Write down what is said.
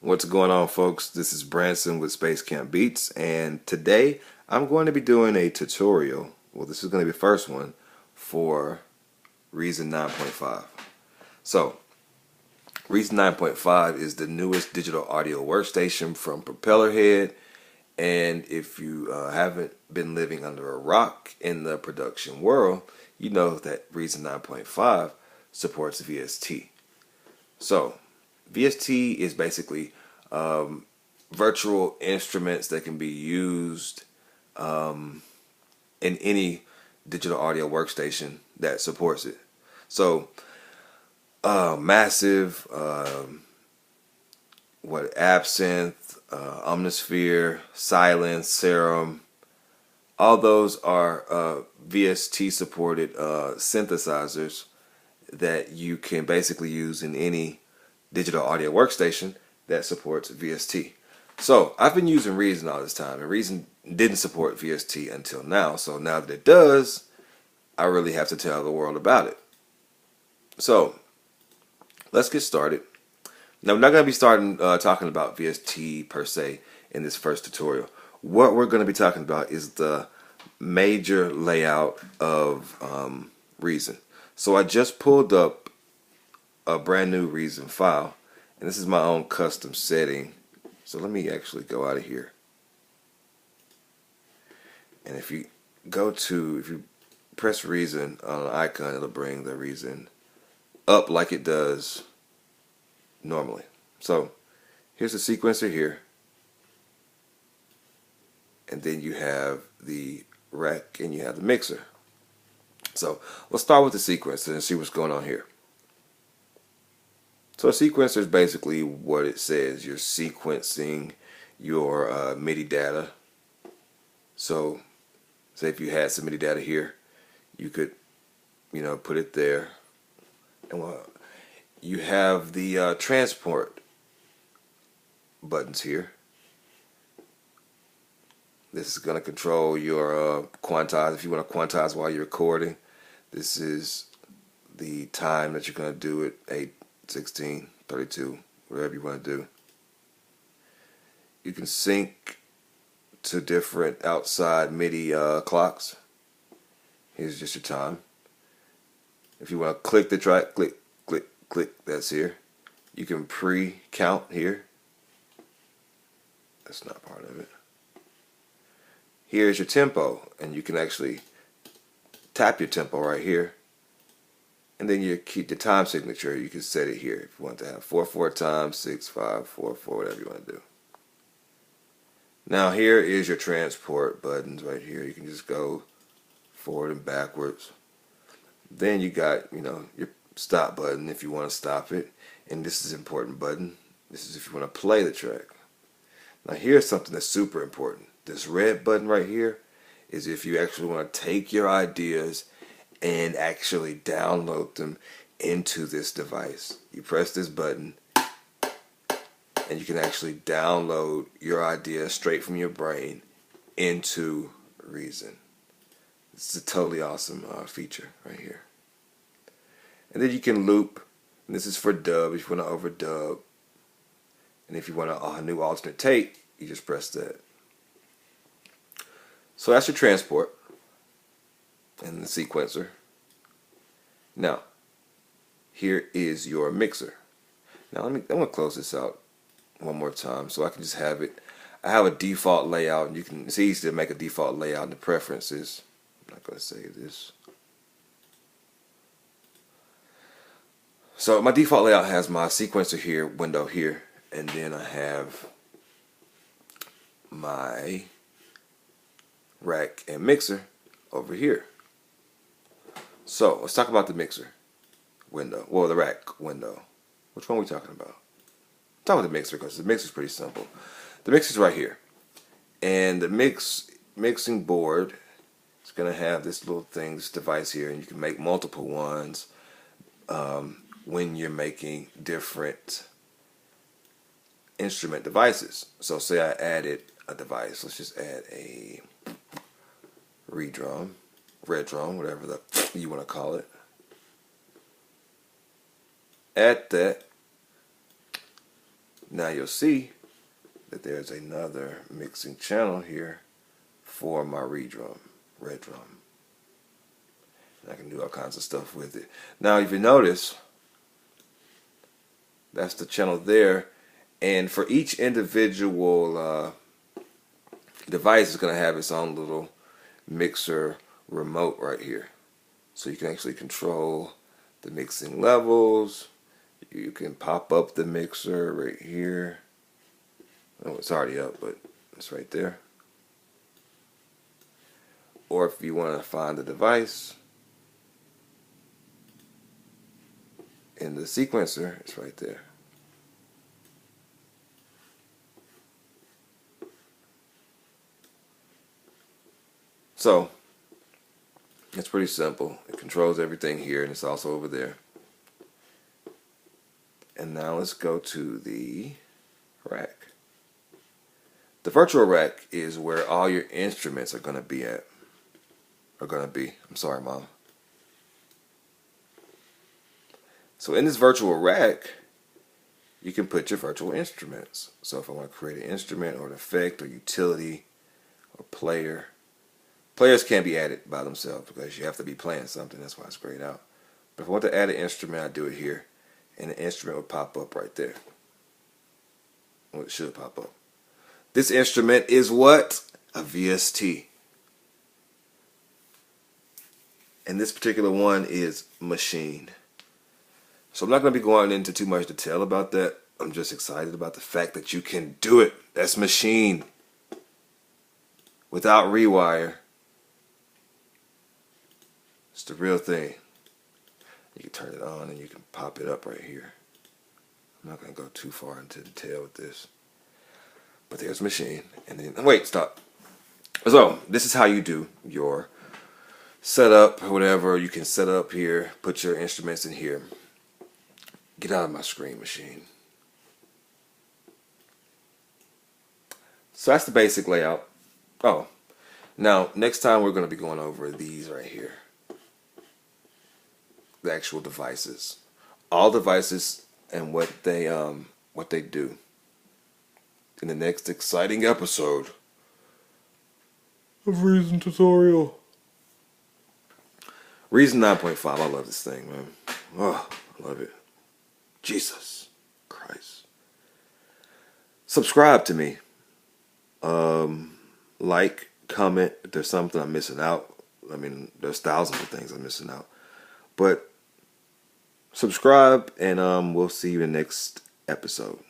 What's going on, folks? This is Branson with Space Camp Beats, and today I'm going to be doing a tutorial. Well, this is going to be the first one for Reason 9.5. So, Reason 9.5 is the newest digital audio workstation from Propellerhead, and if you haven't been living under a rock in the production world, you know that Reason 9.5 supports VST. So, VST is basically virtual instruments that can be used in any digital audio workstation that supports it. So, Massive, Absinthe, Omnisphere, Silence, Serum, all those are VST supported synthesizers that you can basically use in any digital audio workstation that supports VST. So I've been using Reason all this time, and Reason didn't support VST until now. So now that it does, I really have to tell the world about it. So let's get started. Now, we're not going to be starting talking about VST per se in this first tutorial. What we're going to be talking about is the major layout of Reason. So I just pulled up a brand new Reason file, and this is my own custom setting. So let me actually go out of here. And if you press Reason on an icon, it'll bring the Reason up like it does normally. So here's the sequencer here, and then you have the rack and you have the mixer. So let's start with the sequencer and see what's going on here. So a sequencer is basically what it says. You're sequencing your MIDI data. So say if you had some MIDI data here, you could put it there. And you have the transport buttons here. This is going to control your quantize. If you want to quantize while you're recording, this is the time that you're going to do it, 8, 16, 32, whatever you want to do. You can sync to different outside MIDI clocks. Here's just your time. If you want to click the track, click, click, click, that's here. You can pre-count here. That's not part of it. Here's your tempo, and you can actually tap your tempo right here. And then you keep the time signature. You can set it here if you want to have 4/4 time, 6/5, 4/4, whatever you want to do. Now here is your transport buttons right here. You can just go forward and backwards. Then you got your stop button if you want to stop it, and this is an important button. This is if you want to play the track. Now here's something that's super important. This red button right here is if you actually want to take your ideas and actually download them into this device. You press this button and you can actually download your idea straight from your brain into Reason. This is a totally awesome feature right here. And then you can loop, and this is for dub if you want to overdub. And if you want a new alternate take, you just press that. So that's your transport and the sequencer. Now, here is your mixer. Now I'm going to close this out one more time so I can just have it. I have a default layout, and it's easy to make a default layout in the preferences. I'm not going to save this. So my default layout has my sequencer here, window here, and then I have my rack and mixer over here. So let's talk about the mixer window. Well, the rack window. Which one are we talking about? Talk about the mixer because the mixer is pretty simple. The mixer is right here, and the mixing board is going to have this little thing, this device here, and you can make multiple ones when you're making different instrument devices. So say I added a device. Let's just add a red drum, whatever you want to call it. Add that. Now you'll see that there's another mixing channel here for my red drum. And I can do all kinds of stuff with it. Now if you notice, that's the channel there, and for each individual device is going to have its own little mixer remote right here. So you can actually control the mixing levels. You can pop up the mixer right here. Oh, it's already up, but it's right there. Or if you want to find the device in the sequencer, it's right there. So it's pretty simple. It controls everything here, and it's also over there. And now let's go to the rack. The virtual rack is where all your instruments are going to be at. I'm sorry, Mom. So in this virtual rack, you can put your virtual instruments. So if I want to create an instrument or an effect or utility or player, players can't be added by themselves because you have to be playing something. That's why it's grayed out. But if I want to add an instrument, I do it here, and the instrument will pop up right there. Well, it should pop up. This instrument is what? A VST. And this particular one is Machine. So I'm not going to be going into too much detail about that. I'm just excited about the fact that you can do it. That's Machine. Without rewire. It's the real thing. You can turn it on and you can pop it up right here. I'm not going to go too far into detail with this. But there's Machine. And then, wait, stop. So, this is how you do your setup or whatever. You can set up here, put your instruments in here. Get out of my screen, Machine. So that's the basic layout. Oh, now next time we're going to be going over these right here. The actual devices. All devices and what they do. In the next exciting episode of Reason Tutorial. Reason 9.5. I love this thing, man. Oh, I love it. Jesus Christ. Subscribe to me. Like, comment if there's something I'm missing out. I mean, there's thousands of things I'm missing out. But subscribe, and we'll see you in the next episode.